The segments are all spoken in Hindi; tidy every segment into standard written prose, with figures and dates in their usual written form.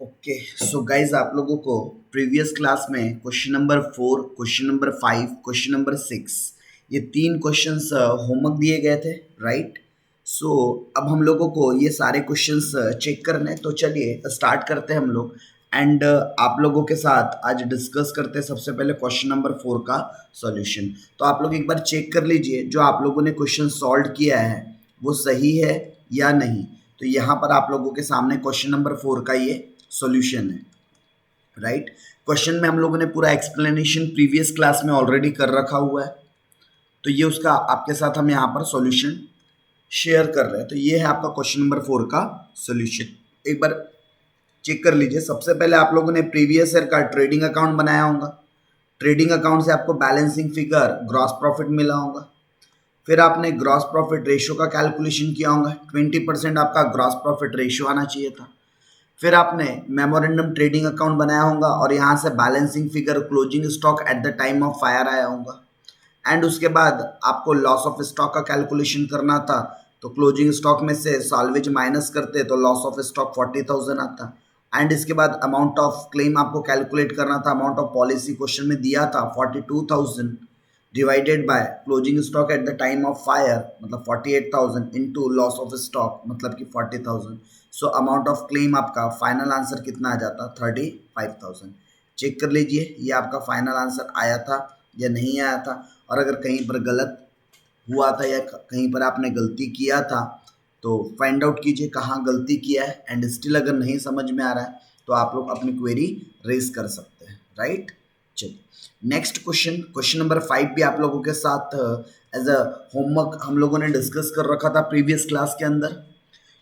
ओके सो गाइज आप लोगों को प्रीवियस क्लास में question number 4, question number 5, question number 6 ये तीन क्वेश्चंस होमवर्क दिए गए थे, राइट। सो अब हम लोगों को ये सारे क्वेश्चंस चेक करने हैं, तो चलिए स्टार्ट करते हैं हम लोग। एंड आप लोगों के साथ आज डिस्कस करते हैं सबसे पहले क्वेश्चन नंबर 4 का सॉल्यूशन। तो आप लोग एक बार चेक कर लीजिए जो आप लोगों ने क्वेश्चन सॉल्व किया है वो सही है या नहीं। तो यहाँ पर आप लोगों के सामने क्वेश्चन नंबर 4 का ये सॉल्यूशन है, राइट। क्वेश्चन में हम लोगों ने पूरा एक्सप्लेनेशन प्रीवियस क्लास में ऑलरेडी कर रखा हुआ है, तो ये उसका आपके साथ हम यहाँ पर सॉल्यूशन शेयर कर रहे हैं। तो ये है आपका क्वेश्चन नंबर 4 का सॉल्यूशन। एक बार चेक कर लीजिए। सबसे पहले आप लोगों ने प्रीवियस ईयर का ट्रेडिंग अकाउंट बनाया होगा। ट्रेडिंग अकाउंट से आपको बैलेंसिंग फिगर ग्रॉस प्रॉफिट मिला होगा। फिर आपने ग्रॉस प्रॉफिट रेशियो का कैलकुलेशन किया होगा। 20% आपका ग्रॉस प्रॉफिट रेशियो आना चाहिए था। फिर आपने मेमोरेंडम ट्रेडिंग अकाउंट बनाया होगा और यहाँ से balancing figure closing stock at the time of fire आया होगा। एंड उसके बाद आपको लॉस ऑफ स्टॉक का कैलकुलेशन करना था, तो क्लोजिंग स्टॉक में से सॉल्वेज माइनस करते तो लॉस ऑफ स्टॉक 40,000 आता। एंड इसके बाद अमाउंट ऑफ क्लेम आपको कैलकुलेट करना था। अमाउंट ऑफ पॉलिसी क्वेश्चन में दिया था 42,000 divided by closing stock at the time of fire मतलब 48,000 इंटू लॉस ऑफ स्टॉक मतलब कि 40,000। सो अमाउंट ऑफ क्लेम आपका फाइनल आंसर कितना आ जाता 35,000। चेक कर लीजिए ये आपका फाइनल आंसर आया था या नहीं आया था। और अगर कहीं पर गलत हुआ था या कहीं पर आपने गलती किया था तो फाइंड आउट कीजिए कहाँ गलती किया है। एंड स्टिल अगर नहीं समझ में आ रहा है तो आप लोग अपनी क्वेरी रेज कर सकते हैं, राइट। चलिए नेक्स्ट क्वेश्चन, क्वेश्चन नंबर 5 भी आप लोगों के साथ एज अ होमवर्क हम लोगों ने डिस्कस कर रखा था प्रीवियस क्लास के अंदर।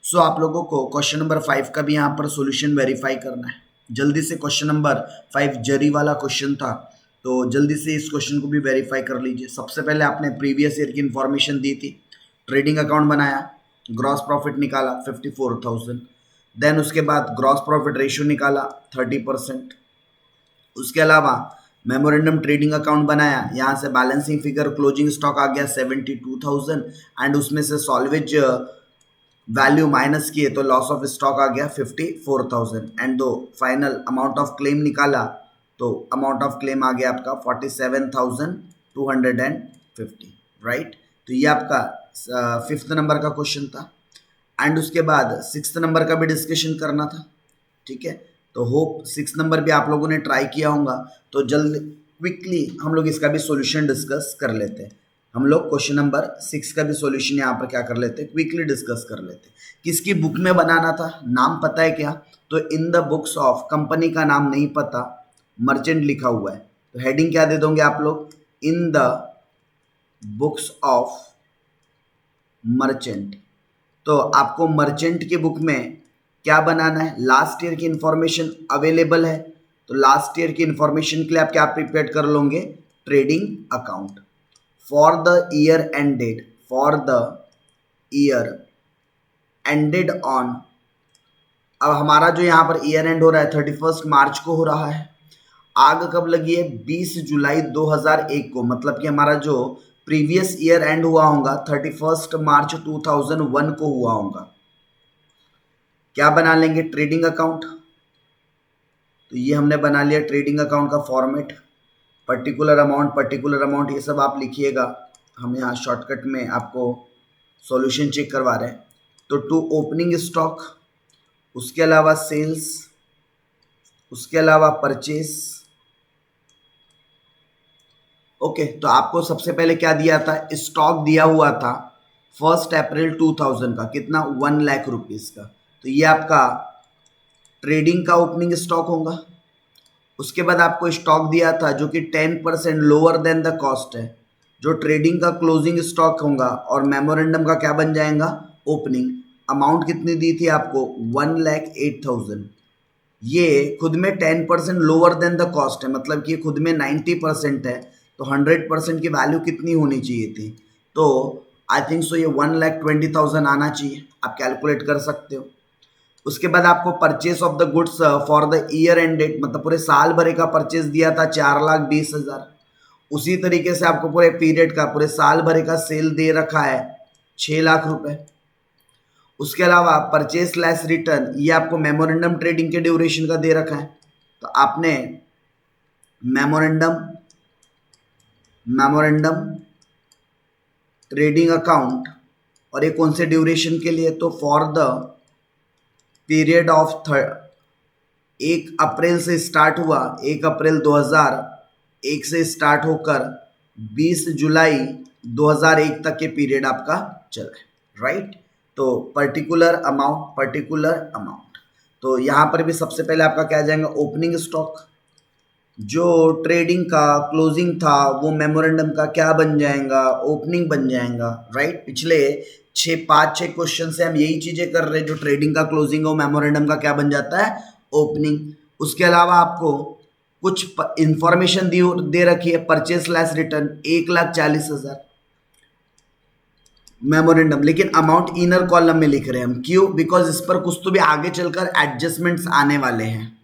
सो आप लोगों को क्वेश्चन नंबर 5 का भी यहाँ पर सॉल्यूशन वेरीफाई करना है। जल्दी से क्वेश्चन नंबर 5 जरी वाला क्वेश्चन था, तो जल्दी से इस क्वेश्चन को भी वेरीफाई कर लीजिए। सबसे पहले आपने प्रीवियस ईयर की इन्फॉर्मेशन दी थी, ट्रेडिंग अकाउंट बनाया, ग्रॉस प्रॉफिट निकाला 54,000। देन उसके बाद ग्रॉस प्रॉफिट रेशियो निकाला 30%। उसके अलावा मेमोरेंडम ट्रेडिंग अकाउंट बनाया, यहाँ से बैलेंसिंग फिगर क्लोजिंग स्टॉक आ गया 72,000 एंड उसमें से सॉल्वेज वैल्यू माइनस किए तो लॉस ऑफ स्टॉक आ गया 54,000 एंड दो फाइनल अमाउंट ऑफ क्लेम निकाला तो अमाउंट ऑफ क्लेम आ गया आपका 47,250, राइट। तो ये आपका 5th नंबर का क्वेश्चन था। एंड उसके बाद 6th नंबर का भी डिस्कशन करना था, ठीक है। तो होप 6th नंबर भी आप लोगों ने ट्राई किया होगा। तो जल्द क्विकली हम लोग इसका भी सॉल्यूशन डिस्कस कर लेते हैं। हम लोग क्वेश्चन नंबर 6 का भी सॉल्यूशन यहाँ पर क्या कर लेते हैं, क्विकली डिस्कस कर लेते हैं। किसकी बुक में बनाना था, नाम पता है क्या? तो इन द बुक्स ऑफ, कंपनी का नाम नहीं पता, मर्चेंट लिखा हुआ है, तो हेडिंग क्या दे दोगे आप लोग, इन द बुक्स ऑफ मर्चेंट। तो आपको मर्चेंट की बुक में क्या बनाना है, लास्ट ईयर की इंफॉर्मेशन अवेलेबल है, तो लास्ट ईयर की इंफॉर्मेशन के लिए आप क्या प्रिपेयर कर लोगे, trading account for the year ended, for the year ended on. अब हमारा जो यहाँ पर ईयर एंड हो रहा है 31 मार्च को हो रहा है। आग कब लगी है, 20 जुलाई 2001 को, मतलब कि हमारा जो प्रीवियस ईयर एंड हुआ होगा 31 मार्च 2001 को हुआ होगा। क्या बना लेंगे, ट्रेडिंग अकाउंट। तो ये हमने बना लिया ट्रेडिंग अकाउंट का फॉर्मेट, पर्टिकुलर अमाउंट ये सब आप लिखिएगा। हम यहाँ शॉर्टकट में आपको सॉल्यूशन चेक करवा रहे हैं। तो टू ओपनिंग स्टॉक, उसके अलावा सेल्स, उसके अलावा परचेस। ओके, तो आपको सबसे पहले क्या दिया था, स्टॉक दिया हुआ था 1 अप्रैल 2000 का, कितना, 1 लाख रुपीस का। तो ये आपका ट्रेडिंग का ओपनिंग स्टॉक होगा। उसके बाद आपको स्टॉक दिया था जो कि 10% लोअर देन द कॉस्ट है, जो ट्रेडिंग का क्लोजिंग स्टॉक होगा, और मेमोरेंडम का क्या बन जाएगा, ओपनिंग। अमाउंट कितनी दी थी आपको, 1,08,000। ये खुद में 10% लोअर देन द कॉस्ट है, मतलब कि खुद में 90% है, तो 100% की वैल्यू कितनी होनी चाहिए थी, तो आई थिंक सो ये 1,20,000 आना चाहिए। आप कैलकुलेट कर सकते हो। उसके बाद आपको purchase of the goods for the year end date, मतलब पूरे साल भरे का परचेस दिया था 4,20,000। उसी तरीके से आपको पूरे पीरियड का, पूरे साल भरे का सेल दे रखा है 6 लाख रुपए। उसके अलावा परचेस लेस रिटर्न, ये आपको मेमोरेंडम ट्रेडिंग के ड्यूरेशन का दे रखा है। तो आपने मेमोरेंडम ट्रेडिंग अकाउंट, और ये कौन से ड्यूरेशन के लिए, तो फॉर द पीरियड ऑफ 1 अप्रैल से स्टार्ट हुआ, 1 अप्रैल 2001 से स्टार्ट होकर 20 जुलाई 2001 तक के पीरियड आपका चला है, राइट। तो पर्टिकुलर अमाउंट, तो यहाँ पर भी सबसे पहले आपका क्या आ जाएगा, ओपनिंग स्टॉक। जो ट्रेडिंग का क्लोजिंग था वो मेमोरेंडम का क्या बन जाएगा, ओपनिंग बन जाएगा, राइट। पिछले 5-6 क्वेश्चन से हम यही चीजें कर रहे हैं, जो ट्रेडिंग का क्लोजिंग हो मेमोरेंडम का क्या बन जाता है, ओपनिंग। उसके अलावा आपको कुछ इंफॉर्मेशन दे रखी है, परचेस लेस रिटर्न 1,40,000 मेमोरेंडम, लेकिन अमाउंट इनर कॉलम में लिख रहे हैं हम, क्यों, बिकॉज इस पर कुछ तो भी आगे चलकर एडजस्टमेंट्स आने वाले हैं।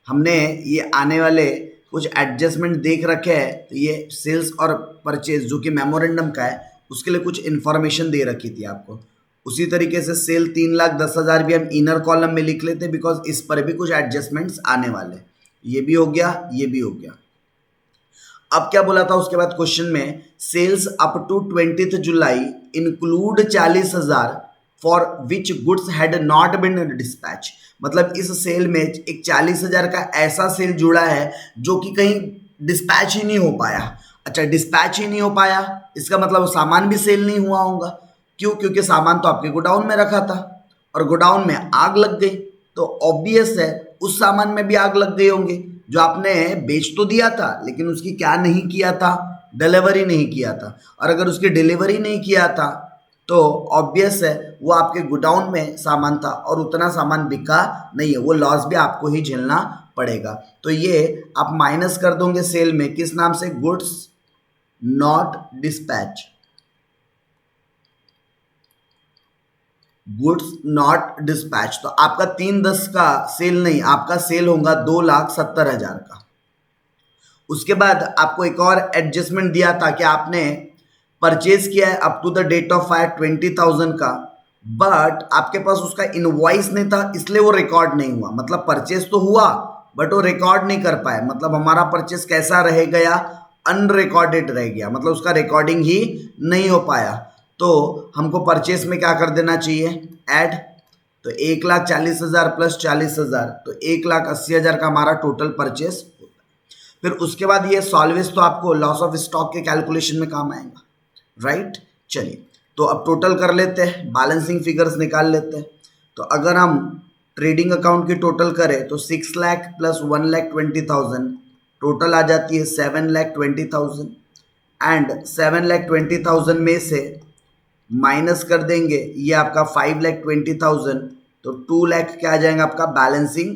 हमने ये आने वाले कुछ एडजस्टमेंट देख रखे हैं, तो ये सेल्स और परचेज जो कि मेमोरेंडम का है उसके लिए कुछ इन्फॉर्मेशन दे रखी थी आपको। उसी तरीके से सेल 3,10,000 भी हम इनर कॉलम में लिख लेते, बिकॉज इस पर भी कुछ एडजस्टमेंट्स आने वाले। ये भी हो गया, ये भी हो गया। अब क्या बोला था उसके बाद क्वेश्चन में, sales up to 20 July include 40,000 for which goods had not been dispatch. मतलब इस सेल में एक 40,000 का ऐसा सेल जुड़ा है जो कि कहीं डिस्पैच ही नहीं हो पाया। अच्छा, डिस्पैच ही नहीं हो पाया, इसका मतलब सामान भी सेल नहीं हुआ होगा। क्यों, क्योंकि सामान तो आपके गोडाउन में रखा था और गोडाउन में आग लग गई, तो ऑब्वियस है उस सामान में भी आग लग गई होंगी। जो आपने बेच तो दिया था लेकिन उसकी क्या नहीं किया था, डिलीवरी नहीं किया था। और अगर उसकी डिलीवरी नहीं किया था तो ऑब्वियस है वो आपके गोडाउन में सामान था और उतना सामान बिका नहीं है, वो लॉस भी आपको ही झेलना पड़ेगा। तो ये आप माइनस कर दोगे सेल में, किस नाम से, goods not dispatch, goods not dispatch. तो आपका 3/10 का सेल नहीं, आपका सेल होगा 2,70,000 का। उसके बाद आपको एक और एडजस्टमेंट दिया था कि आपने परचेज किया है up to the date of fire 20,000 का, बट आपके पास उसका इनवॉइस नहीं था, इसलिए वो रिकॉर्ड नहीं हुआ। मतलब परचेज तो हुआ बट वो रिकॉर्ड नहीं कर पाए, मतलब हमारा परचेज कैसा रह गया, अनरिकॉर्डेड रह गया, मतलब उसका रिकॉर्डिंग ही नहीं हो पाया। तो हमको परचेज में क्या कर देना चाहिए, ऐड। तो 1,40,000 प्लस 40,000, तो 1,80,000 का हमारा टोटल परचेज होता है। फिर उसके बाद ये सॉल्वेज तो आपको लॉस ऑफ स्टॉक के कैलकुलेशन में काम आएगा, राइट। चलिए, तो अब टोटल कर लेते हैं, बैलेंसिंग फिगर्स निकाल लेते हैं। तो अगर हम ट्रेडिंग अकाउंट की टोटल करें तो 6 लाख प्लस 1,20,000 टोटल आ जाती है 7,20,000। एंड 7,20,000 में से माइनस कर देंगे ये आपका 5,20,000, तो 2 लाख क्या आ जाएगा आपका बैलेंसिंग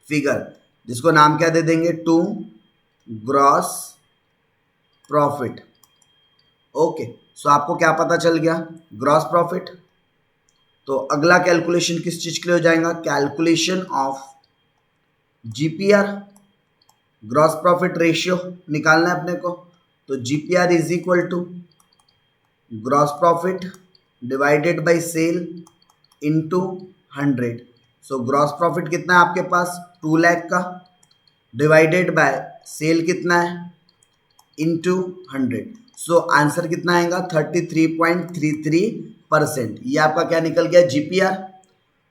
फिगर, जिसको नाम क्या दे देंगे, 2 ग्रॉस प्रॉफिट। ओके, सो आपको क्या पता चल गया, ग्रॉस प्रॉफिट। तो अगला कैलकुलेशन किस चीज के लिए हो जाएगा, calculation of GPR, gross profit ratio निकालना है अपने को। तो GPR is equal to gross profit divided by sale into 100। So gross profit कितना है आपके पास, 2 लाख का, डिवाइडेड बाय सेल कितना है, इनटू 100। सो आंसर कितना आएगा, 33.33%। ये आपका क्या निकल गया, जीपीआर।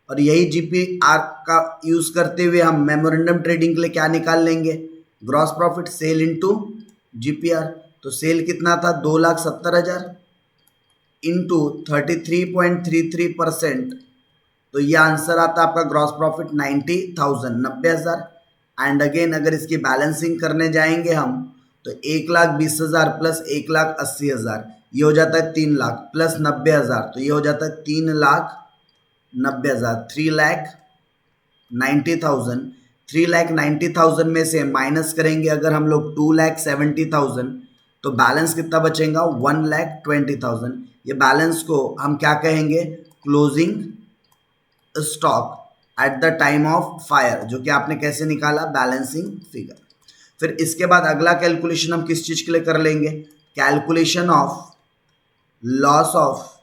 और यही जीपीआर का यूज करते हुए हम मेमोरेंडम ट्रेडिंग के लिए क्या निकाल लेंगे, gross profit sale into GPR. तो सेल कितना था, 2,70,000 इंटू 33.33%, तो ये आंसर आता है आपका ग्रॉस प्रॉफिट 90,000, 90,000। एंड अगेन अगर इसकी बैलेंसिंग करने जाएंगे हम तो 1,20,000 प्लस 1,80,000 ये हो जाता है 3 लाख, प्लस 90,000 तो ये हो जाता है 3,90,000, 3,90,000। 3,90,000 में से माइनस करेंगे अगर हम लोग 2,70,000, तो बैलेंस कितना बचेगा, 1,20,000। ये बैलेंस को हम क्या कहेंगे, closing stock at the time of fire, जो कि आपने कैसे निकाला, बैलेंसिंग फिगर। फिर इसके बाद अगला कैलकुलेशन हम किस चीज के लिए कर लेंगे, calculation of loss of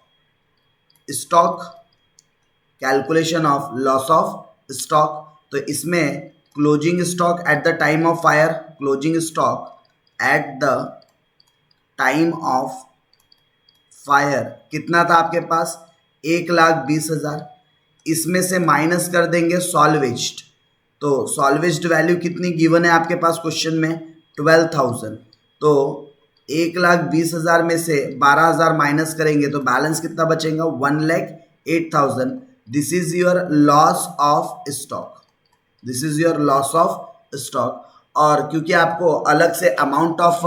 stock calculation of loss of stock, तो इसमें closing stock at the time of fire, closing stock at the time of fire कितना था आपके पास, 1,20,000। इसमें से माइनस कर देंगे सॉल्वेज्ड, तो सॉल्वेज्ड वैल्यू कितनी गिवन है आपके पास क्वेश्चन में, 12,000। तो 1,20,000 में से 12,000 माइनस करेंगे तो बैलेंस कितना बचेगा, 1,08,000। This is your loss of stock, this is your loss of stock. और क्योंकि आपको अलग से अमाउंट ऑफ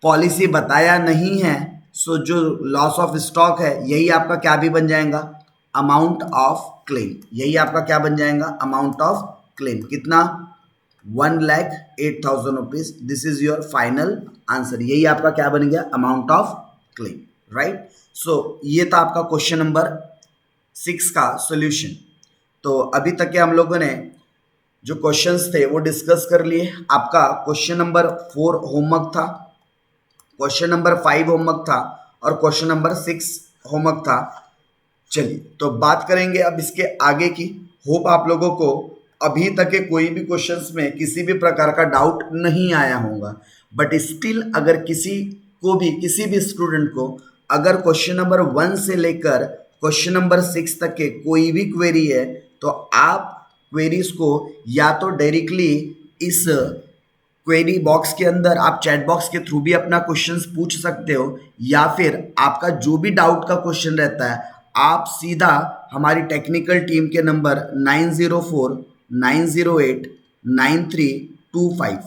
पॉलिसी बताया नहीं है, सो जो लॉस ऑफ स्टॉक है यही आपका क्या भी बन जाएगा, अमाउंट ऑफ क्लेम, यही आपका क्या बन जाएगा, अमाउंट ऑफ क्लेम। कितना, 1,08,000 rupees. This is your final answer, यही आपका क्या बन गया, अमाउंट ऑफ क्लेम, राइट। सो ये था आपका क्वेश्चन नंबर 6 का सोल्यूशन। तो अभी तक के हम लोगों ने जो क्वेश्चंस थे वो डिस्कस कर लिए। आपका क्वेश्चन नंबर 4 होमवर्क था, क्वेश्चन नंबर 5 होमवर्क था और क्वेश्चन नंबर 6 होमवर्क था। चलिए तो बात करेंगे अब इसके आगे की। होप आप लोगों को अभी तक के कोई भी क्वेश्चंस में किसी भी प्रकार का डाउट नहीं आया होगा, बट स्टिल अगर किसी भी स्टूडेंट को अगर क्वेश्चन नंबर 1 से लेकर क्वेश्चन नंबर 6 तक के कोई भी क्वेरी है तो आप क्वेरीज को या तो डायरेक्टली इस क्वेरी बॉक्स के अंदर आप चैट बॉक्स के थ्रू भी अपना क्वेश्चंस पूछ सकते हो, या फिर आपका जो भी डाउट का क्वेश्चन रहता है आप सीधा हमारी टेक्निकल टीम के नंबर 9049089325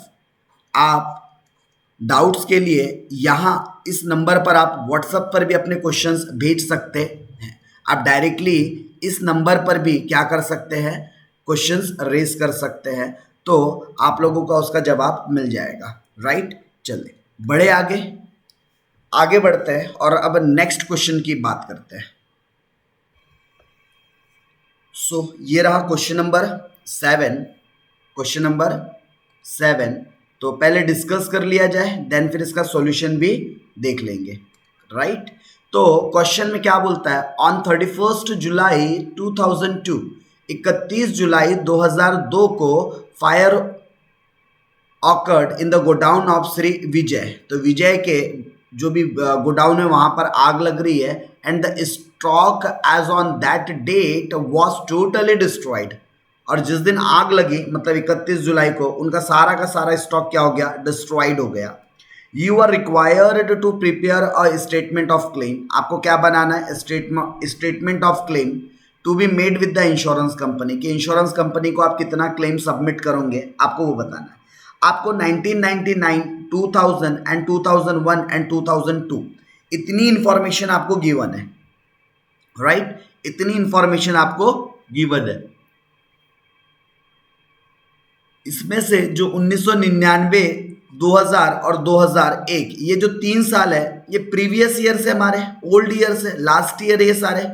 आप डाउट्स के लिए यहाँ इस नंबर पर आप व्हाट्सएप पर भी अपने क्वेश्चंस भेज सकते हैं। आप डायरेक्टली इस नंबर पर भी क्या कर सकते हैं, क्वेश्चंस रेज कर सकते हैं, तो आप लोगों का उसका जवाब मिल जाएगा, राइट। चलिए बढ़े आगे बढ़ते हैं और अब नेक्स्ट क्वेश्चन की बात करते हैं। सो ये रहा क्वेश्चन नंबर 7। तो पहले डिस्कस कर लिया जाए, देन फिर इसका सॉल्यूशन भी देख लेंगे, राइट। तो क्वेश्चन में क्या बोलता है, ऑन 31 जुलाई 2002, 31 जुलाई 2002 को fire occurred in the godown of Shri Vijay, तो विजय के जो भी गोडाउन है वहां पर आग लग रही है, and the stock as on that date was totally destroyed, और जिस दिन आग लगी मतलब 31 जुलाई को उनका सारा का सारा स्टॉक क्या हो गया, डिस्ट्रॉयड हो गया। You are required to prepare a statement of claim, आपको क्या बनाना है, statement of claim to be made with the insurance company, कि इंश्योरेंस कंपनी को आप कितना क्लेम सबमिट करोगे आपको वो बताना है। आपको 1999, 2000 एंड 2001 एंड 2002 इतनी इंफॉर्मेशन आपको गिवन है, राइट, इतनी इंफॉर्मेशन आपको गिवन है। इसमें से जो 1999, 2000 और 2001 ये जो 3 साल है ये प्रीवियस ईयर से हमारे ओल्ड ईयर से लास्ट ईयर, ये सारे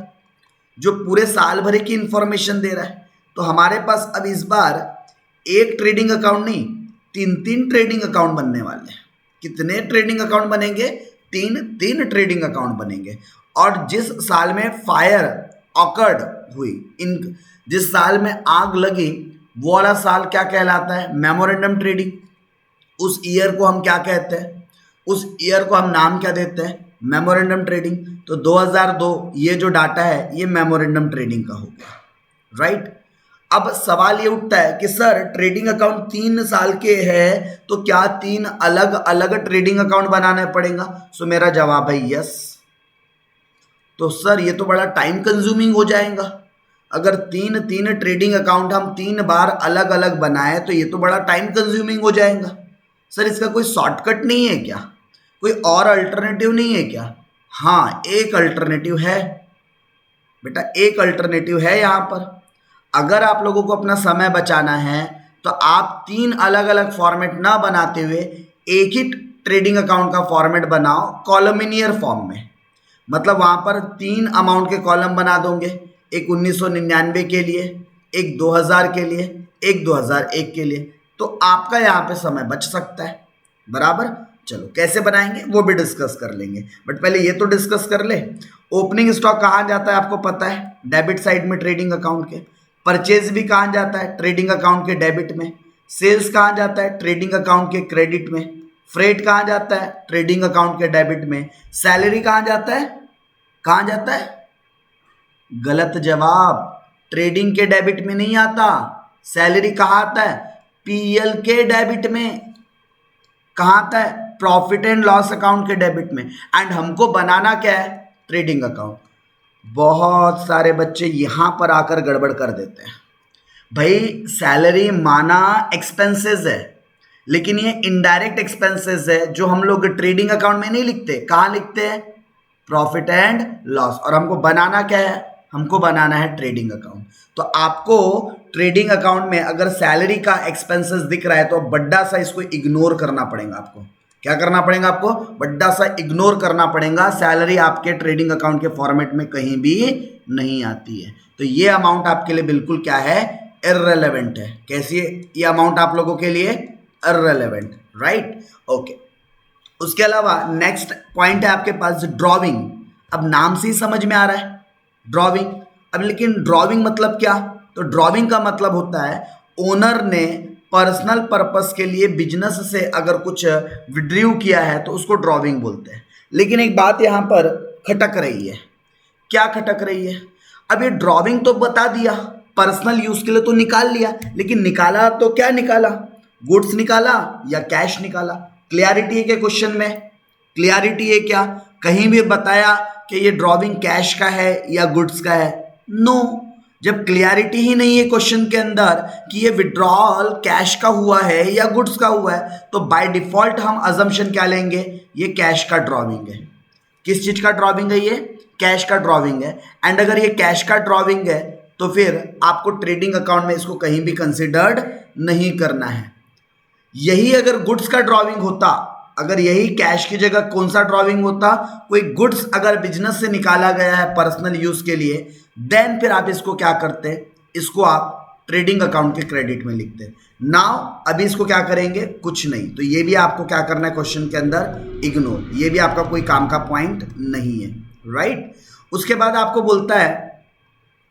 जो पूरे साल भर की इंफॉर्मेशन दे रहा है। तो हमारे पास अब इस बार एक ट्रेडिंग अकाउंट नहीं 3 ट्रेडिंग अकाउंट बनने वाले हैं। कितने ट्रेडिंग अकाउंट बनेंगे, 3 ट्रेडिंग अकाउंट बनेंगे। और जिस साल में फायर ऑकर्ड हुई, इन जिस साल में आग लगी वो वाला साल क्या कहलाता है, मेमोरेंडम ट्रेडिंग। उस ईयर को हम क्या कहते हैं, उस ईयर को हम नाम क्या देते हैं, मेमोरेंडम ट्रेडिंग। तो 2002 ये जो डाटा है ये मेमोरेंडम ट्रेडिंग का हो गया, राइट। अब सवाल ये उठता है कि सर ट्रेडिंग अकाउंट 3 साल के हैं तो क्या 3 अलग अलग ट्रेडिंग अकाउंट बनाना पड़ेगा। सो मेरा जवाब है यस। तो सर ये तो बड़ा टाइम कंज्यूमिंग हो जाएगा, अगर 3 ट्रेडिंग अकाउंट हम 3 बार अलग अलग बनाए तो ये तो बड़ा टाइम कंज्यूमिंग हो जाएगा। सर इसका कोई शॉर्टकट नहीं है क्या, कोई और अल्टरनेटिव नहीं है क्या। हाँ एक अल्टरनेटिव है बेटा, एक अल्टरनेटिव है यहाँ पर। अगर आप लोगों को अपना समय बचाना है तो आप 3 अलग अलग फॉर्मेट ना बनाते हुए एक ही ट्रेडिंग अकाउंट का फॉर्मेट बनाओ कॉलमिनियर फॉर्म में। मतलब वहाँ पर 3 अमाउंट के कॉलम बना दोगे, एक 1999 के लिए, एक 2000 के लिए, एक 2001 के लिए, तो आपका यहाँ पे समय बच सकता है, बराबर। चलो कैसे बनाएंगे वो भी डिस्कस कर लेंगे, बट पहले ये तो डिस्कस कर ले। ओपनिंग स्टॉक कहाँ जाता है आपको पता है, डेबिट साइड में ट्रेडिंग अकाउंट के। परचेज भी कहाँ जाता है? ट्रेडिंग अकाउंट के डेबिट में। सेल्स कहाँ जाता है? ट्रेडिंग अकाउंट के क्रेडिट में। फ्रेट कहाँ जाता है? ट्रेडिंग अकाउंट के डेबिट में। सैलरी कहाँ जाता है? कहाँ जाता है? गलत जवाब, ट्रेडिंग के डेबिट में नहीं आता। सैलरी कहाँ आता है? पीएल के डेबिट में। कहाँ आता है? प्रॉफिट एंड लॉस अकाउंट के डेबिट में। एंड हमको बनाना क्या है? Trading account. बहुत सारे बच्चे यहां पर आकर गड़बड़ कर देते हैं। भाई सैलरी माना एक्सपेंसेस है, लेकिन ये इनडायरेक्ट एक्सपेंसेस है जो हम लोग ट्रेडिंग अकाउंट में नहीं लिखते। कहाँ लिखते हैं? Profit and loss. और हमको बनाना क्या है? हमको बनाना है ट्रेडिंग अकाउंट। तो आपको ट्रेडिंग अकाउंट में अगर सैलरी का एक्सपेंसेस दिख रहा है तो बड़ा सा इसको इग्नोर करना पड़ेगा आपको। क्या करना पड़ेगा आपको? बड़ा सा इग्नोर करना पड़ेगा। सैलरी आपके ट्रेडिंग अकाउंट के फॉर्मेट में कहीं भी नहीं आती है। तो ये अमाउंट आपके लिए बिल्कुल क्या है? इररेलेवेंट है। कैसी है ये अमाउंट आप लोगों के लिए? Irrelevant, right? ओके। उसके अलावा नेक्स्ट पॉइंट है आपके पास ड्रॉविंग। अब नाम से ही समझ में आ रहा है ड्रॉविंग। अब लेकिन ड्रॉविंग मतलब क्या? तो ड्रॉविंग का मतलब होता है ओनर ने पर्सनल पर्पस के लिए बिजनेस से अगर कुछ विड्रीव किया है तो उसको ड्रॉविंग बोलते हैं। लेकिन एक बात यहाँ पर खटक रही है। क्या खटक रही है? अब ये ड्रॉविंग तो बता दिया, पर्सनल यूज के लिए तो निकाल लिया, लेकिन निकाला तो क्या निकाला? गुड्स निकाला या कैश निकाला? क्लियरिटी है क्या क्वेश्चन में? क्लियरिटी है क्या? कहीं भी बताया कि ये ड्रॉविंग कैश का है या गुड्स का है? नो। जब क्लियरिटी ही नहीं है क्वेश्चन के अंदर कि ये विड्रॉल कैश का हुआ है या गुड्स का हुआ है, तो बाय डिफॉल्ट हम अजम्पशन क्या लेंगे? ये कैश का ड्रॉविंग है। किस चीज का ड्रॉविंग है? ये कैश का ड्रॉविंग है। एंड अगर ये कैश का ड्रॉविंग है तो फिर आपको ट्रेडिंग अकाउंट में इसको कहीं भी कंसिडर्ड नहीं करना है। यही अगर गुड्स का ड्रॉविंग होता, अगर यही कैश की जगह कौन सा ड्रॉविंग होता? कोई गुड्स अगर बिजनेस से निकाला गया है पर्सनल यूज के लिए, देन फिर आप इसको क्या करते? इसको आप ट्रेडिंग अकाउंट के क्रेडिट में लिखते। नाउ अभी इसको क्या करेंगे? कुछ नहीं। तो ये भी आपको क्या करना है क्वेश्चन के अंदर? इग्नोर। ये भी आपका कोई काम का पॉइंट नहीं है, राइट? उसके बाद आपको बोलता है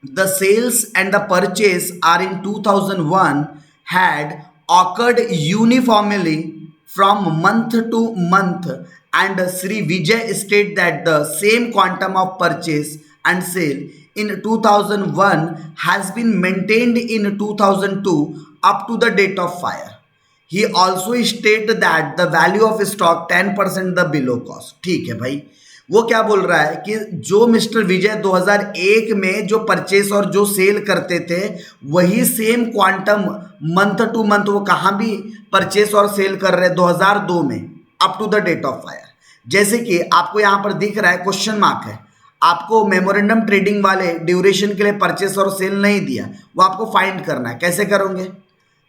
the sales and the purchase are in 2001 had occurred uniformly from month to month, and Sri Vijay state that the same quantum of purchase and sale in 2001 has been maintained in 2002 up to the date of fire. He also stated that the value of stock 10% the below cost. ठीक है भाई, वो क्या बोल रहा है कि जो मिस्टर विजय 2001 में जो परचेस और जो सेल करते थे वही same quantum month two month वो कहाँ भी परचेस और सेल कर रहे 2002 में up to the date of fire. जैसे कि आपको यहाँ पर दिख रहा है क्वेश्चन मार्क है, आपको मेमोरेंडम ट्रेडिंग वाले ड्यूरेशन के लिए परचेस और सेल नहीं दिया, वो आपको फाइंड करना है। कैसे करोगे?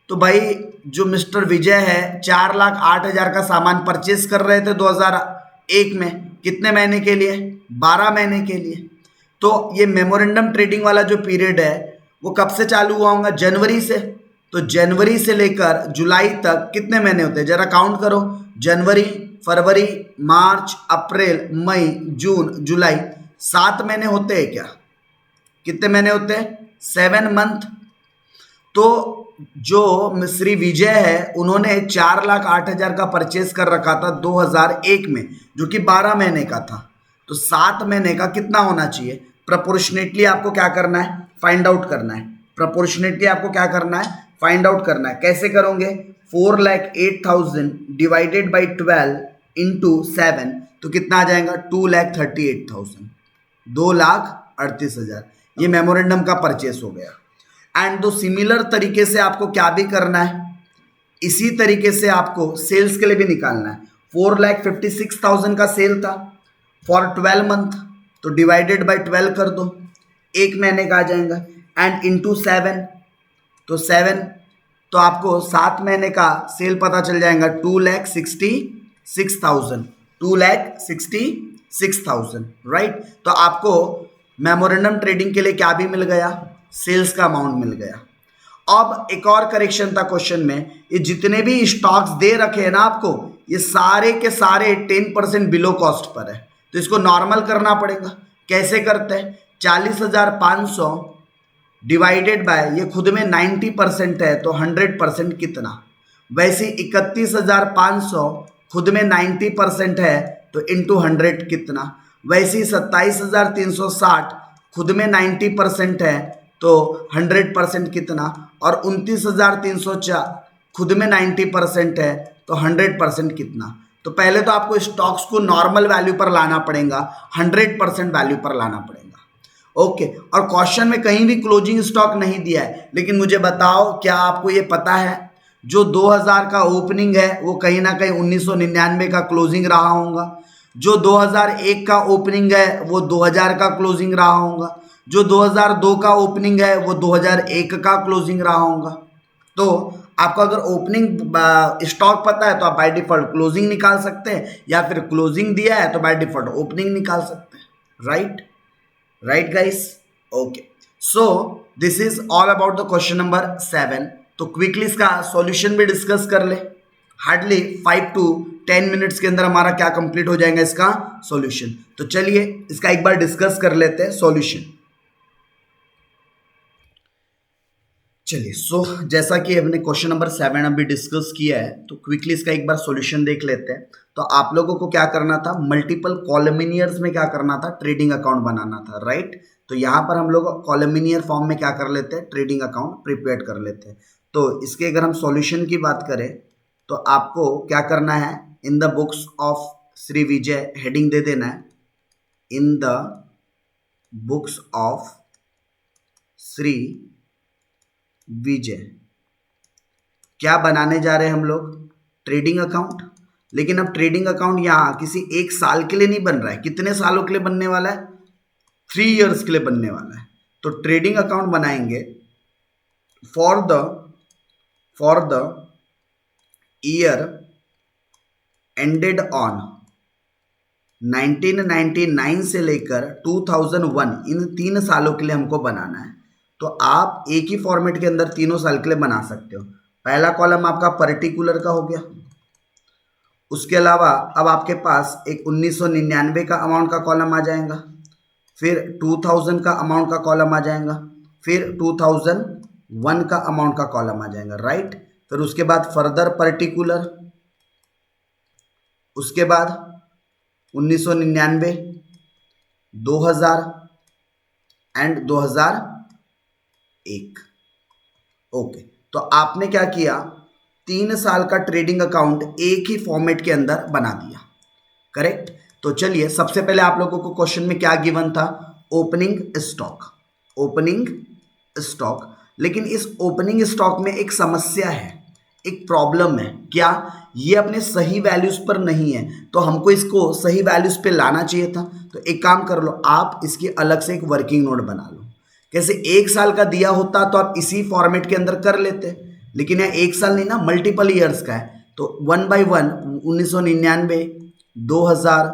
तो भाई जो मिस्टर विजय है 4,08,000 का सामान परचेस कर रहे थे 2001 में, कितने महीने के लिए? 12 महीने के लिए। तो ये मेमोरेंडम ट्रेडिंग वाला जो पीरियड है वो कब से चालू हुआ होगा? जनवरी से। तो जनवरी से लेकर जुलाई तक कितने महीने होते हैं? जरा काउंट करो। जनवरी, फरवरी, मार्च, अप्रैल, मई, जून, जुलाई, 7 महीने होते हैं क्या? कितने महीने होते हैं? 7 मंथ। तो जो श्री विजय है उन्होंने 4,08,000 का परचेस कर रखा था 2001 में, जो कि 12 महीने का था। तो 7 महीने का कितना होना चाहिए? प्रोपोर्शनेटली आपको क्या करना है? फाइंड आउट करना है। प्रोपोर्शनेटली आपको क्या करना है? फाइंड आउट करना है। कैसे करोगे? 4,08,000 डिवाइडेड बाई 12 इंटू 7, तो कितना आ जाएगा? 2,38,000, 2,38,000। ये मेमोरेंडम का परचेस हो गया। एंड दो सिमिलर तरीके से आपको क्या भी करना है, इसी तरीके से आपको सेल्स के लिए भी निकालना है। 4,56,000 का सेल था फॉर 12 मंथ, तो डिवाइडेड बाय 12 कर दो, एक महीने का आ जाएगा। एंड इंटू 7, तो 7, तो आपको 7 महीने का सेल पता चल जाएगा 2,66,000, 2,66,000, राइट? तो आपको मेमोरेंडम ट्रेडिंग के लिए क्या भी मिल गया? सेल्स का अमाउंट मिल गया। अब एक और करेक्शन था क्वेश्चन में, ये जितने भी स्टॉक्स दे रखे हैं ना आपको, ये सारे के सारे 10% बिलो कॉस्ट पर है, तो इसको नॉर्मल करना पड़ेगा। कैसे करते हैं? 40,500 डिवाइडेड बाय, ये खुद में 90% है तो 100% कितना। वैसे 31,500 खुद में 90% है तो इंटू 100 कितना। वैसे 27,360 खुद में 90% है तो 100% कितना। और 29,304 खुद में 90% है तो 100% कितना। तो पहले तो आपको स्टॉक्स को नॉर्मल वैल्यू पर लाना पड़ेगा, 100% वैल्यू पर लाना पड़ेगा। ओके, और क्वेश्चन में कहीं भी क्लोजिंग स्टॉक नहीं दिया है, लेकिन मुझे बताओ क्या आपको ये पता है जो 2000 का ओपनिंग है वो कहीं ना कहीं 1999 का क्लोजिंग रहा होगा। जो 2001 का ओपनिंग है वो 2000 का क्लोजिंग रहा होगा। जो 2002 का ओपनिंग है वो 2001 का क्लोजिंग रहा होगा। तो आपको अगर ओपनिंग स्टॉक पता है तो आप बाय डिफॉल्ट क्लोजिंग निकाल सकते हैं, या फिर क्लोजिंग दिया है तो बाय डिफॉल्ट ओपनिंग निकाल सकते हैं। Right guys. Okay, so this is all about the question number 7। तो क्विकली इसका सॉल्यूशन भी डिस्कस कर ले। हार्डली 5 to 10 मिनट्स के अंदर हमारा क्या कंप्लीट हो जाएगा इसका सॉल्यूशन। तो चलिए इसका एक बार डिस्कस कर लेते हैं सॉल्यूशन। चलिए, सो जैसा कि हमने क्वेश्चन नंबर 7 अभी डिस्कस किया है, तो क्विकली इसका एक बार सॉल्यूशन देख लेते हैं। तो आप लोगों को क्या करना था, मल्टीपल कॉलमिनियर्स में क्या करना था, ट्रेडिंग अकाउंट बनाना था, राइट। तो यहाँ पर हम लोग कॉलमिनियर फॉर्म में क्या कर लेते हैं, ट्रेडिंग अकाउंट प्रिपेयर कर लेते हैं। तो इसके अगर हम सॉल्यूशन की बात करें तो आपको क्या करना है, in the books of Shri Vijay heading दे देना है, in the books of Shri Vijay. क्या बनाने जा रहे हैं हम लोग, ट्रेडिंग अकाउंट। लेकिन अब ट्रेडिंग अकाउंट यहाँ किसी एक साल के लिए नहीं बन रहा है, कितने सालों के लिए बनने वाला है, 3 इयर्स के लिए बनने वाला है। तो ट्रेडिंग अकाउंट बनाएंगे for the year ended on 1999 से लेकर 2001, इन 3 सालों के लिए हमको बनाना है। तो आप एक ही फॉर्मेट के अंदर तीनों साल के लिए बना सकते हो। पहला कॉलम आपका पर्टिकुलर का हो गया, उसके अलावा अब आपके पास एक 1999 का अमाउंट का कॉलम आ जाएगा, फिर 2000 का अमाउंट का कॉलम आ जाएगा, फिर 2001 का अमाउंट का कॉलम आ जाएगा, राइट। फिर उसके बाद फर्दर पर्टिकुलर, उसके बाद 1999, 2000 एंड 2001। ओके, तो आपने क्या किया, 3 साल का ट्रेडिंग अकाउंट एक ही फॉर्मेट के अंदर बना दिया, करेक्ट। तो चलिए सबसे पहले आप लोगों को क्वेश्चन में क्या गिवन था, ओपनिंग स्टॉक। लेकिन इस ओपनिंग स्टॉक में एक समस्या है, एक प्रॉब्लम है। क्या, ये अपने सही वैल्यूज पर नहीं है, तो हमको इसको सही वैल्यूज पे लाना चाहिए था। तो एक काम कर लो, आप इसकी अलग से एक वर्किंग नोट बना लो। कैसे, 1 साल का दिया होता तो आप इसी फॉर्मेट के अंदर कर लेते, लेकिन यहाँ 1 साल नहीं ना, मल्टीपल ईयर्स का है। तो 1 by 1, 1999, 2000,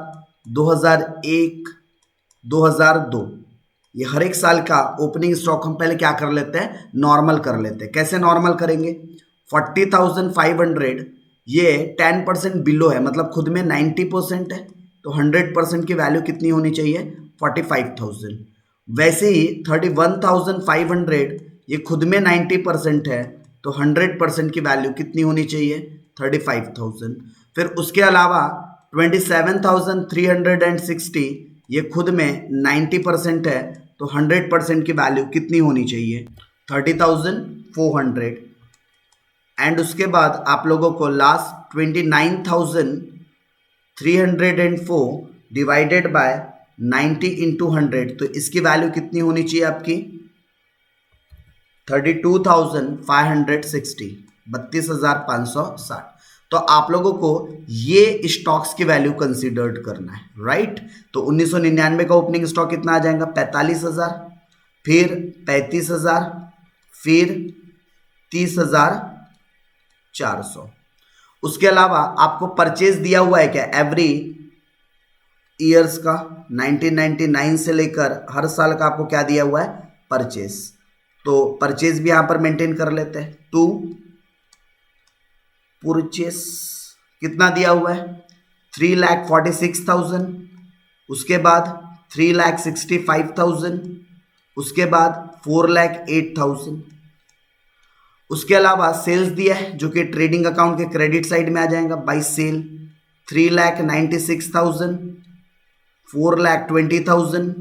2001, 2002, ये हर एक साल का ओपनिंग स्टॉक हम पहले क्या कर लेते हैं, नॉर्मल कर लेते हैं। कैसे नॉर्मल करेंगे, 40,500 ये 10% बिलो है, मतलब खुद में 90% है, तो 100% की वैल्यू कितनी होनी चाहिए, 45,000। वैसे ही 31,500 ये खुद में 90% है, तो 100% की वैल्यू कितनी होनी चाहिए, 35,000। फिर उसके अलावा 27,360 ये खुद में 90% है, तो 100% की वैल्यू कितनी होनी चाहिए, 30,400। एंड उसके बाद आप लोगों को लास्ट 29,304 डिवाइडेड बाय 90 इंटू 100, तो इसकी वैल्यू कितनी होनी चाहिए आपकी, 32,560, 32,560। तो आप लोगों को ये स्टॉक्स की वैल्यू कंसीडर्ड करना है, राइट। तो 1999 का ओपनिंग स्टॉक कितना आ जाएगा, 45,000, फिर 35,000, फिर 30,400। उसके अलावा आपको परचेज दिया हुआ है क्या, एवरी ईयर्स का, 1999 से लेकर हर साल का आपको क्या दिया हुआ है, परचेज। तो परचेज भी यहां पर मेंटेन कर लेते हैं, टू परचेज कितना दिया हुआ है, 3,46,000, उसके बाद 3,65,000, उसके बाद 4,08,000। उसके अलावा सेल्स दिया है जो कि ट्रेडिंग अकाउंट के क्रेडिट साइड में आ जाएगा बाई सेल 3,96,000, 4,20,000,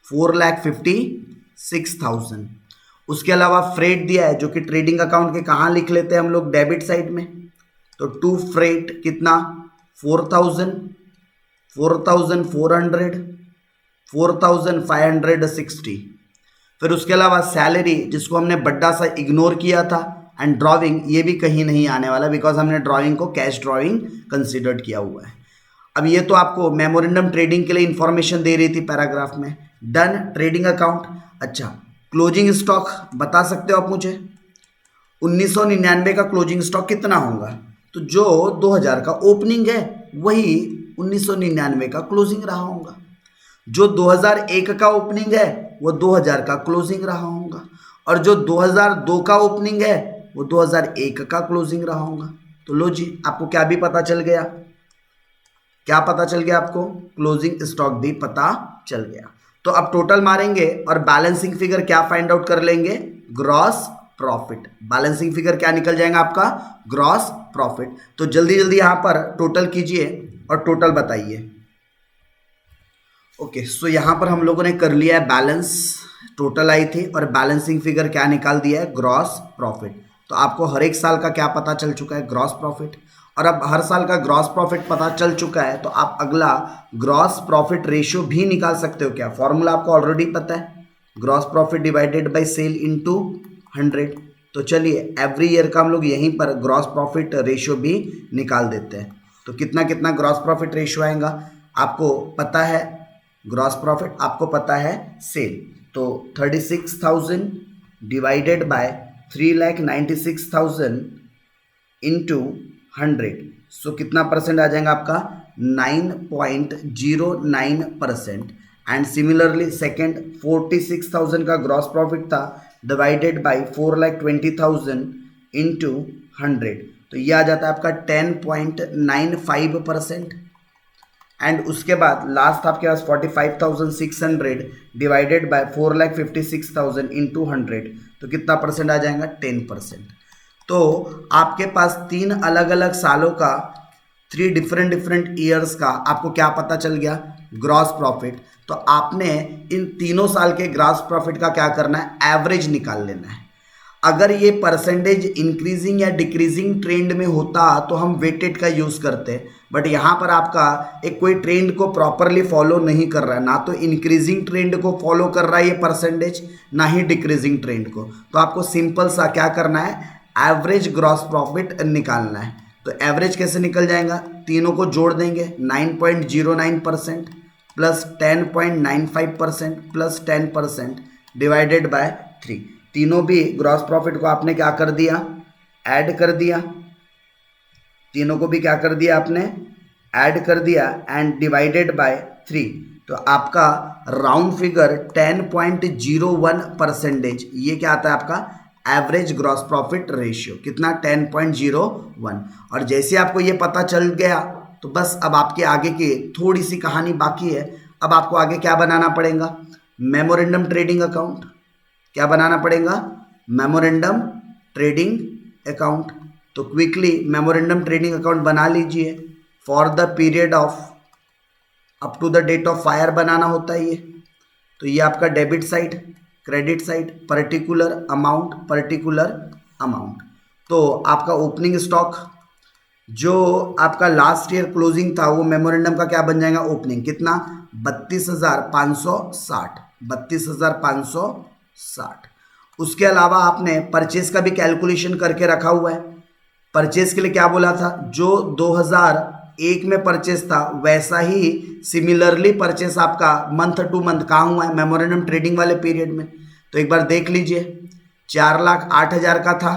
4,56,000। उसके अलावा फ्रेट दिया है जो कि ट्रेडिंग अकाउंट के कहाँ लिख लेते हैं हम लोग, डेबिट साइड में। तो टू फ्रेट कितना 4,000, 4,400, 4,560। फिर उसके अलावा सैलरी जिसको हमने बड्डा सा इग्नोर किया था, एंड ड्राइंग ये भी कहीं नहीं आने वाला बिकॉज हमने ड्राइंग को कैश ड्राइंग कंसिडर्ड किया हुआ है। अब ये तो आपको मेमोरेंडम ट्रेडिंग के लिए इंफॉर्मेशन दे रही थी पैराग्राफ में। Done trading account. अच्छा, क्लोजिंग स्टॉक बता सकते हो आप मुझे? 1999 का क्लोजिंग स्टॉक कितना होगा? तो जो 2000 का ओपनिंग है वही 1999 का क्लोजिंग रहा होगा। जो 2001 का ओपनिंग है वो 2000 का क्लोजिंग रहा होगा, और जो 2002 का ओपनिंग है वो 2001 का क्लोजिंग रहा होगा। तो लो जी, आपको क्या भी पता चल गया? क्या पता चल गया आपको? क्लोजिंग स्टॉक भी पता चल गया। तो अब टोटल मारेंगे और बैलेंसिंग फिगर क्या फाइंड आउट कर लेंगे? Gross profit. बैलेंसिंग फिगर क्या निकल जाएगा आपका? Gross profit. तो जल्दी जल्दी यहां पर टोटल कीजिए और टोटल बताइए। ओके, सो यहां पर हम लोगों ने कर लिया है बैलेंस, टोटल आई थी, और बैलेंसिंग फिगर क्या निकाल दिया है? Gross profit. तो आपको हर एक साल का क्या पता चल चुका है? Gross profit. और अब हर साल का ग्रॉस प्रॉफिट पता चल चुका है तो आप अगला ग्रॉस प्रॉफिट रेशियो भी निकाल सकते हो। क्या फॉर्मूला आपको ऑलरेडी पता है? Gross profit divided by sale into 100। तो चलिए एवरी ईयर का हम लोग यहीं पर ग्रॉस प्रॉफिट रेशियो भी निकाल देते हैं। तो कितना कितना ग्रॉस प्रॉफिट रेशियो आएगा? आपको पता है ग्रॉस प्रॉफिट, आपको पता है सेल। तो 36,000 डिवाइडेड बाय 3,96,000 इंटू 100। सो कितना परसेंट आ जाएगा आपका? 9.09%। एंड सिमिलरली सेकेंड 46,000 का ग्रॉस प्रॉफिट था, डिवाइडेड बाई 4,20,000 इंटू 100। तो ये आ जाता है आपका 10.95%। एंड उसके बाद लास्ट आपके पास 45,600 डिवाइडेड बाय 4,56,000 इंटू 100। तो कितना परसेंट आ जाएगा? 10%। तो आपके पास तीन अलग अलग सालों का, 3 डिफरेंट ईयर्स का आपको क्या पता चल गया? Gross profit. तो आपने इन तीनों साल के ग्रॉस प्रॉफिट का क्या करना है? एवरेज निकाल लेना है। अगर ये परसेंटेज इंक्रीजिंग या डिक्रीजिंग ट्रेंड में होता तो हम वेटेड का यूज़ करते, बट यहाँ पर आपका एक कोई ट्रेंड को प्रॉपरली फॉलो नहीं कर रहा है, ना तो इंक्रीजिंग ट्रेंड को फॉलो कर रहा है ये परसेंटेज, ना ही डिक्रीजिंग ट्रेंड को। तो आपको सिंपल सा क्या करना है? एवरेज ग्रॉस प्रॉफिट निकालना है। तो एवरेज कैसे निकल जाएगा? तीनों को जोड़ देंगे, 9.09% प्लस 10.95% प्लस 10% डिवाइडेड बाय 3। तीनों भी ग्रॉस प्रॉफिट को आपने क्या कर दिया? ऐड कर दिया। तीनों को भी क्या कर दिया आपने? ऐड कर दिया एंड डिवाइडेड बाय 3। तो आपका राउंड फिगर 10.01%, ये क्या आता है आपका? Average gross profit ratio. कितना? 10.01। और जैसे आपको ये पता चल गया तो बस अब आपके आगे की थोड़ी सी कहानी बाकी है। अब आपको आगे क्या बनाना पड़ेगा? Memorandum trading account. क्या बनाना पड़ेगा? Memorandum trading account. तो क्विकली मेमोरेंडम ट्रेडिंग अकाउंट बना लीजिए। For the period of up to the date of fire बनाना होता है ये। तो ये आपका debit side, credit side, particular amount, particular amount. तो आपका ओपनिंग स्टॉक जो आपका लास्ट ईयर क्लोजिंग था वो मेमोरेंडम का क्या बन जाएगा? ओपनिंग कितना? 32,560, 32,560। उसके अलावा आपने परचेज का भी कैलकुलेशन करके रखा हुआ है। परचेज के लिए क्या बोला था? जो 2001 में परचेज था वैसा ही सिमिलरली परचेज आपका मंथ टू मंथ कहाँ हुआ है? मेमोरेंडम ट्रेडिंग वाले पीरियड में। तो एक बार देख लीजिए, 4,08,000 का था,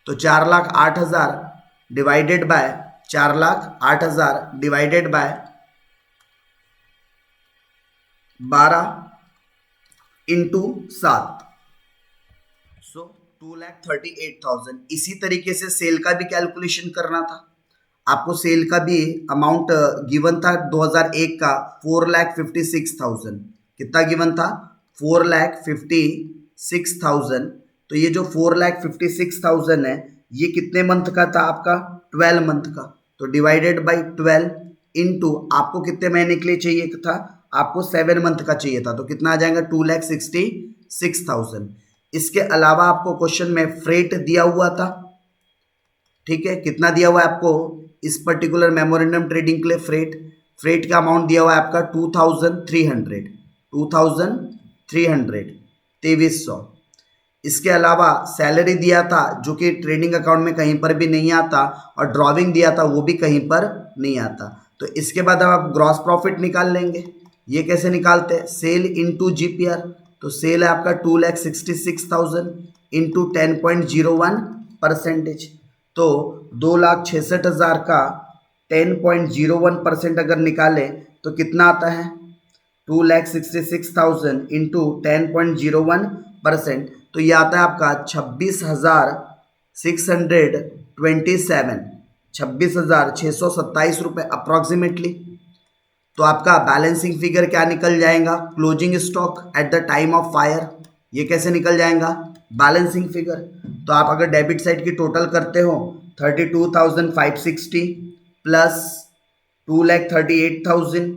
तो 4,08,000 divided by 4,08,000 divided by 12 into 7, सो 2,38,000। इसी तरीके से सेल का भी कैलकुलेशन करना था आपको। सेल का भी अमाउंट गिवन था 2001 का 4,56,000। कितना गिवन था? 4,56,000। तो ये जो 4,56,000 है ये कितने मंथ का था आपका? 12 मंथ का। तो डिवाइडेड बाई 12 इंटू आपको कितने महीने के लिए चाहिए था? आपको 7 मंथ का चाहिए था। तो कितना आ जाएगा? 2,66,000। इसके अलावा आपको क्वेश्चन में फ्रेट दिया हुआ था, ठीक है। कितना दिया हुआ है आपको इस पर्टिकुलर मेमोरेंडम ट्रेडिंग के लिए? फ्रेट का अमाउंट दिया हुआ है आपका 2,300 2300। इसके अलावा सैलरी दिया था जो कि ट्रेडिंग अकाउंट में कहीं पर भी नहीं आता, और ड्रॉविंग दिया था वो भी कहीं पर नहीं आता। तो इसके बाद अब आप ग्रॉस प्रॉफिट निकाल लेंगे। ये कैसे निकालते हैं? Sale into GPR. तो सेल है आपका 2,66,000 इंटू 10.01%। तो 2,66,000 का 10.01% अगर निकालें तो कितना आता है? 2,66,000 इंटू 10.01%। तो ये आता है आपका 26,627 रुपये अप्रॉक्सीमेटली। तो आपका बैलेंसिंग फिगर क्या निकल जाएगा? Closing stock at the time of fire. ये कैसे निकल जाएगा? Balancing figure. तो आप अगर डेबिट साइड की टोटल करते हो 32,560 प्लस 2,38,000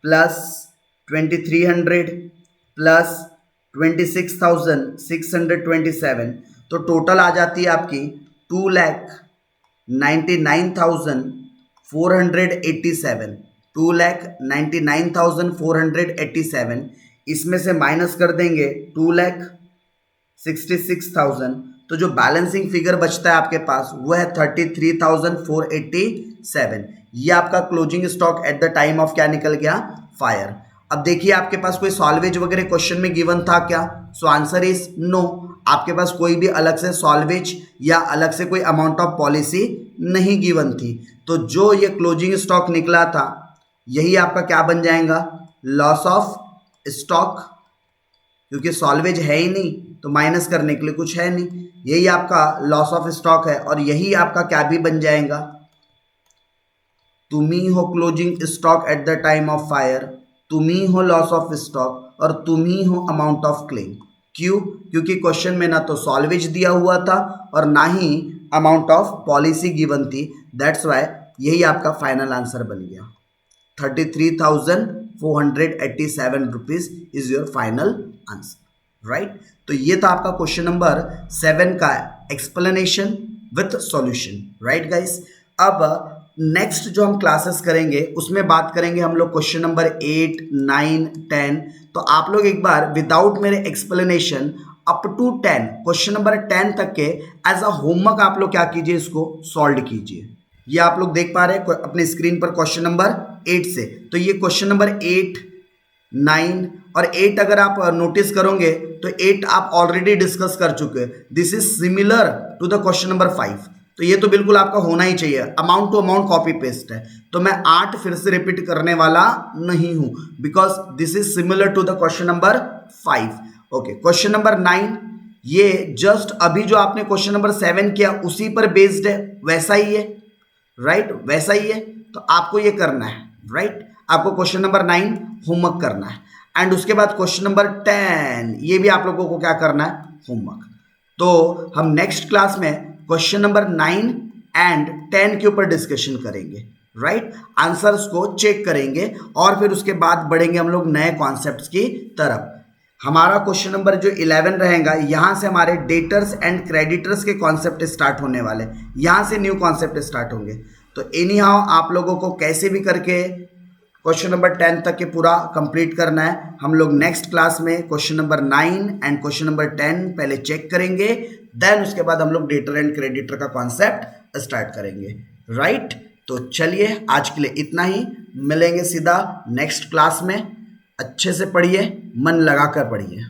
प्लस 2,300 प्लस 26,627, तो टोटल आ जाती है आपकी 2,99,487। 2,99,487। इसमें से माइनस कर देंगे 2,66,000। तो जो बैलेंसिंग फिगर बचता है आपके पास वो है 33,487। ये आपका closing stock at the time of क्या निकल गया? फायर। अब देखिए आपके पास कोई सॉल्वेज वगैरह क्वेश्चन में गिवन था क्या? So answer is no. आपके पास कोई भी अलग से सॉल्वेज या अलग से कोई अमाउंट ऑफ पॉलिसी नहीं गिवन थी। तो जो ये क्लोजिंग स्टॉक निकला था यही आपका क्या बन जाएगा? लॉस ऑफ स्टॉक, क्योंकि सॉल्वेज है ही नहीं तो माइनस करने के लिए कुछ है नहीं। यही आपका लॉस ऑफ स्टॉक है और यही आपका क्या भी बन जाएगा? तुम ही हो closing stock at the time of fire, तुम ही हो लॉस ऑफ स्टॉक और तुम ही हो अमाउंट ऑफ क्लेम। क्यों? क्योंकि क्वेश्चन में ना तो सॉल्वेज दिया हुआ था और ना ही अमाउंट ऑफ पॉलिसी गिवन थी। दैट्स वाई यही आपका फाइनल आंसर बन गया। 33,487 rupees is your final answer, right. तो ये था आपका क्वेश्चन नंबर 7 का explanation with solution, right guys. अब नेक्स्ट जो हम क्लासेस करेंगे उसमें बात करेंगे हम लोग क्वेश्चन नंबर 8, 9, 10। तो आप लोग एक बार विदाउट मेरे explanation up to 10, question number 10 तक के एज अ होमवर्क आप लोग क्या कीजिए, इसको सॉल्व कीजिए। ये आप लोग देख पा रहे हैं अपने स्क्रीन पर क्वेश्चन नंबर 8 से। तो ये क्वेश्चन नंबर 8, 9 और 8 अगर आप नोटिस करोगे तो 8 आप ऑलरेडी डिस्कस कर चुके हैं। This is similar to the question number 5। तो ये तो बिल्कुल आपका होना ही चाहिए, amount to amount copy paste है। तो मैं 8 फिर से रिपीट करने वाला नहीं हूं because this is similar to the question number 5। Okay, question number 9 ये जस्ट अभी जो आपने क्वेश्चन नंबर 7 किया उसी पर बेस्ड है, वैसा ही है, राइट, वैसा ही है। तो आपको ये करना है, राइट। आपको क्वेश्चन नंबर 9 होमवर्क करना है एंड उसके बाद क्वेश्चन नंबर 10 ये भी आप लोगों को क्या करना है, होमवर्क। तो हम नेक्स्ट क्लास में क्वेश्चन नंबर 9 एंड 10 के ऊपर डिस्कशन करेंगे, राइट। आंसर्स को चेक करेंगे और फिर उसके बाद बढ़ेंगे हम लोग नए कॉन्सेप्ट्स की तरफ। हमारा क्वेश्चन नंबर जो 11 रहेगा, यहां से हमारे डेटर्स एंड क्रेडिटर्स के कॉन्सेप्ट स्टार्ट होने वाले, यहां से न्यू कॉन्सेप्ट स्टार्ट होंगे। तो एनी हाउ आप लोगों को कैसे भी करके क्वेश्चन नंबर 10 तक के पूरा कंप्लीट करना है। हम लोग नेक्स्ट क्लास में question number 9 and question number 10 पहले चेक करेंगे, देन उसके बाद हम लोग डेटर एंड क्रेडिटर का कॉन्सेप्ट स्टार्ट करेंगे, राइट। तो चलिए आज के लिए इतना ही, मिलेंगे सीधा नेक्स्ट क्लास में। अच्छे से पढ़िए, मन लगाकर पढ़िए।